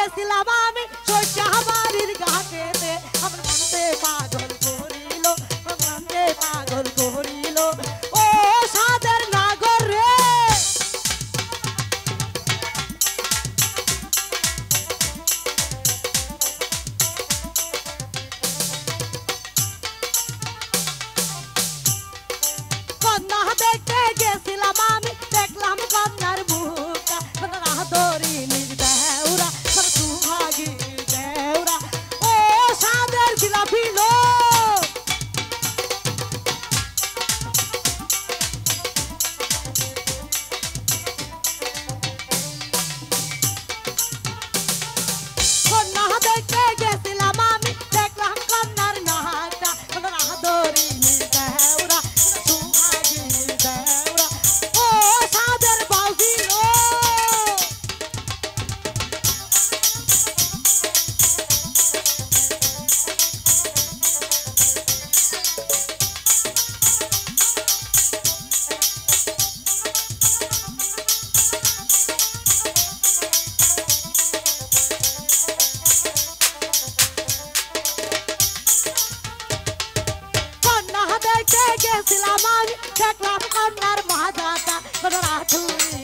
গেছিলাম আমি সৈশাবাড়ির ঘাটেতে আমার মনতে পাগল করিল মনতে পাগল করিল ও সাদের নাগর রে কন্যা দেখতে গেছিলাম আমি দেখলাম কন্যার মুখটা ধরি নির্দেউরা সুহাগী দেউরা ও সাদের জিলাপি লো কন্যা দেখতে গেছিলাম আমি দেখলাম কন্যার নাহাটা ধরি নির্দেউরা সুহাগী দেউরা ও সাদের বাউজি লো দেখতে গেছিলাম আমি দেখলাম কন্যার মহাদাতা রাধুরি